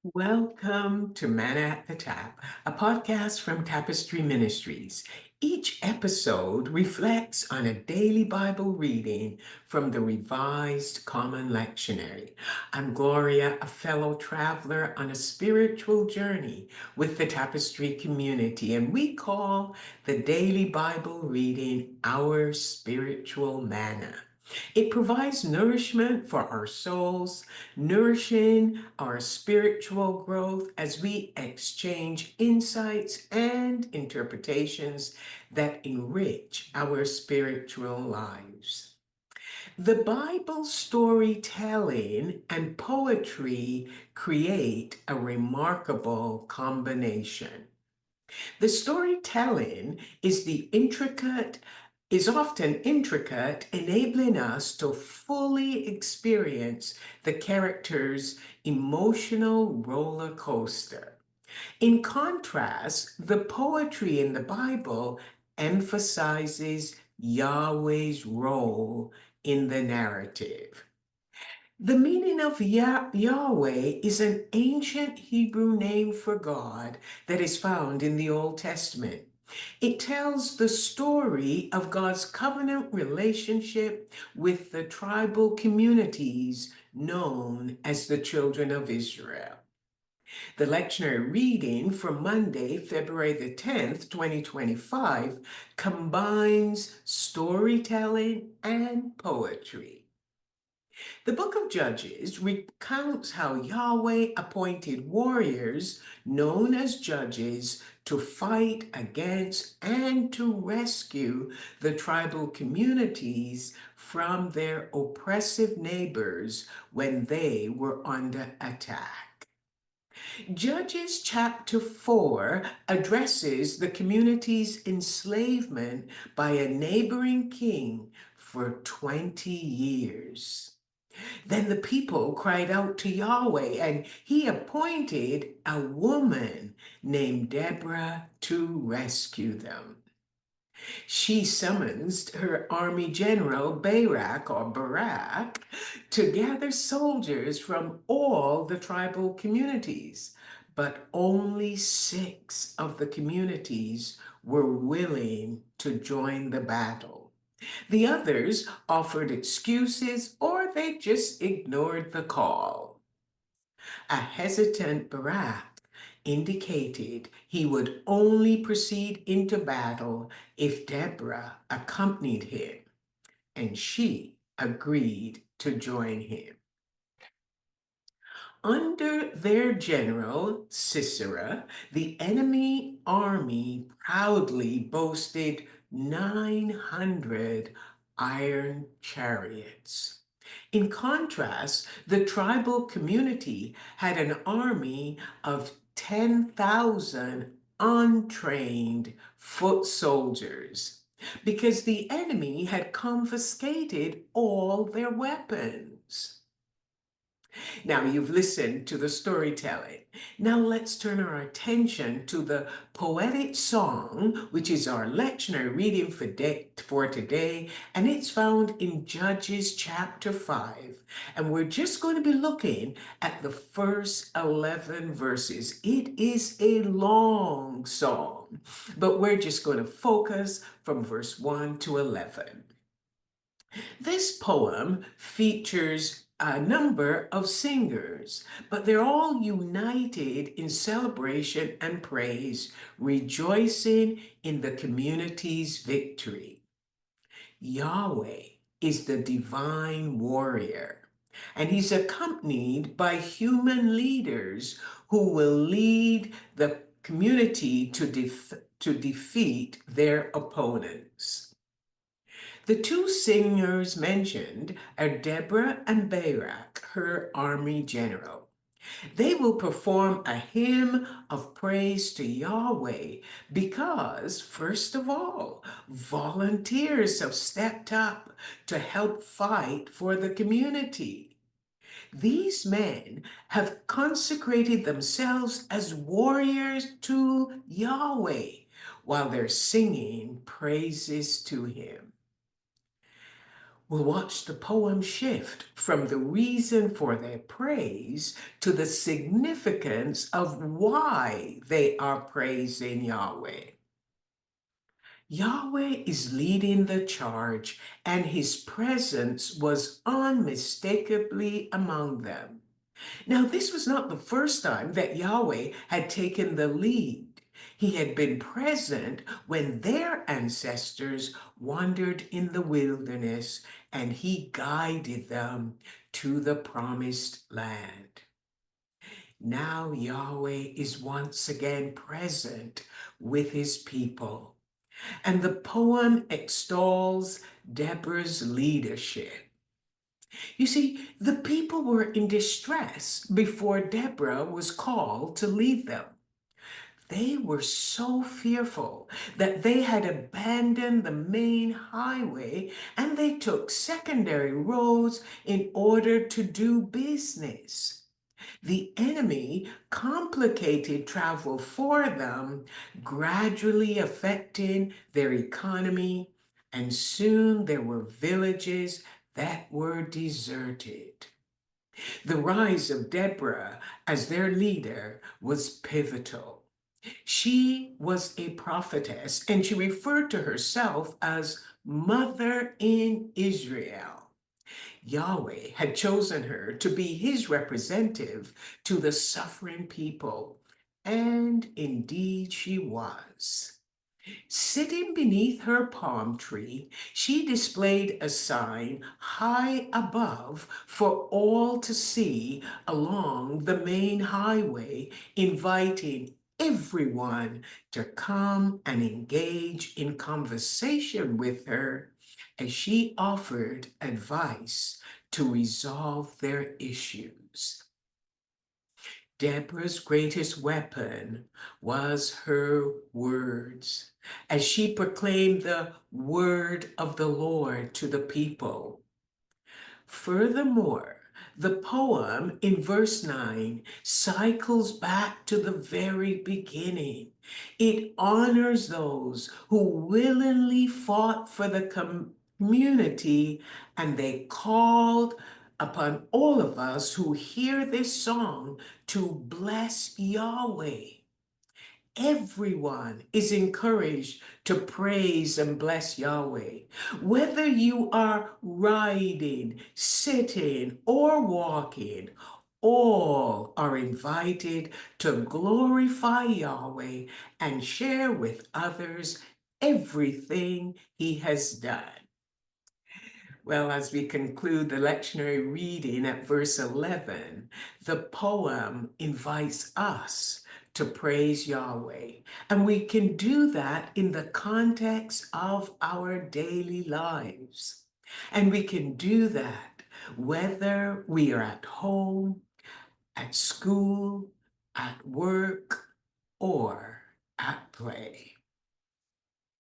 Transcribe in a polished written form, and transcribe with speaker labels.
Speaker 1: Welcome to Manna at the Tap, a podcast from Tapestry Ministries. Each episode reflects on a daily Bible reading from the Revised Common Lectionary. I'm Gloria, a fellow traveler on a spiritual journey with the Tapestry community, and we call the daily Bible reading our spiritual manna. It provides nourishment for our souls, nourishing our spiritual growth as we exchange insights and interpretations that enrich our spiritual lives. The Bible storytelling and poetry create a remarkable combination. The storytelling is often intricate, enabling us to fully experience the character's emotional roller coaster. In contrast, the poetry in the Bible emphasizes Yahweh's role in the narrative. The meaning of Yahweh is an ancient Hebrew name for God that is found in the Old Testament. It tells the story of God's covenant relationship with the tribal communities known as the children of Israel. The lectionary reading for Monday, February the 10th, 2025, combines storytelling and poetry. The book of Judges recounts how Yahweh appointed warriors known as judges to fight against and to rescue the tribal communities from their oppressive neighbors when they were under attack. Judges chapter 4 addresses the community's enslavement by a neighboring king for 20 years. Then the people cried out to Yahweh, and he appointed a woman named Deborah to rescue them. She summons her army general Barak to gather soldiers from all the tribal communities, but only 6 of the communities were willing to join the battle. The others offered excuses or they just ignored the call. A hesitant Barak indicated he would only proceed into battle if Deborah accompanied him, and she agreed to join him. Under their general, Sisera, the enemy army proudly boasted 900 iron chariots. In contrast, the tribal community had an army of 10,000 untrained foot soldiers because the enemy had confiscated all their weapons. Now you've listened to the storytelling. Now let's turn our attention to the poetic song, which is our lectionary reading for today, and it's found in Judges chapter 5. And we're just going to be looking at the first 11 verses. It is a long song, but we're just going to focus from verse 1 to 11. This poem features a number of singers, but they're all united in celebration and praise, rejoicing in the community's victory. Yahweh is the divine warrior, and he's accompanied by human leaders who will lead the community to defeat their opponents. The 2 singers mentioned are Deborah and Barak, her army general. They will perform a hymn of praise to Yahweh because, first of all, volunteers have stepped up to help fight for the community. These men have consecrated themselves as warriors to Yahweh while they're singing praises to him. We'll watch the poem shift from the reason for their praise to the significance of why they are praising Yahweh. Yahweh is leading the charge, and his presence was unmistakably among them. Now, this was not the first time that Yahweh had taken the lead. He had been present when their ancestors wandered in the wilderness, and he guided them to the promised land. Now Yahweh is once again present with his people, and the poem extols Deborah's leadership. You see, the people were in distress before Deborah was called to lead them. They were so fearful that they had abandoned the main highway and they took secondary roads in order to do business. The enemy complicated travel for them, gradually affecting their economy, and soon there were villages that were deserted. The rise of Deborah as their leader was pivotal. She was a prophetess, and she referred to herself as Mother in Israel. Yahweh had chosen her to be his representative to the suffering people, and indeed she was. Sitting beneath her palm tree, she displayed a sign high above for all to see along the main highway, inviting everyone to come and engage in conversation with her as she offered advice to resolve their issues. Deborah's greatest weapon was her words, as she proclaimed the word of the Lord to the people. Furthermore, the poem in verse 9 cycles back to the very beginning. It honors those who willingly fought for the community, and they called upon all of us who hear this song to bless Yahweh. Everyone is encouraged to praise and bless Yahweh. Whether you are riding, sitting, or walking, all are invited to glorify Yahweh and share with others everything he has done. Well, as we conclude the lectionary reading at verse 11, the poem invites us to praise Yahweh. And we can do that in the context of our daily lives. And we can do that whether we are at home, at school, at work, or at play.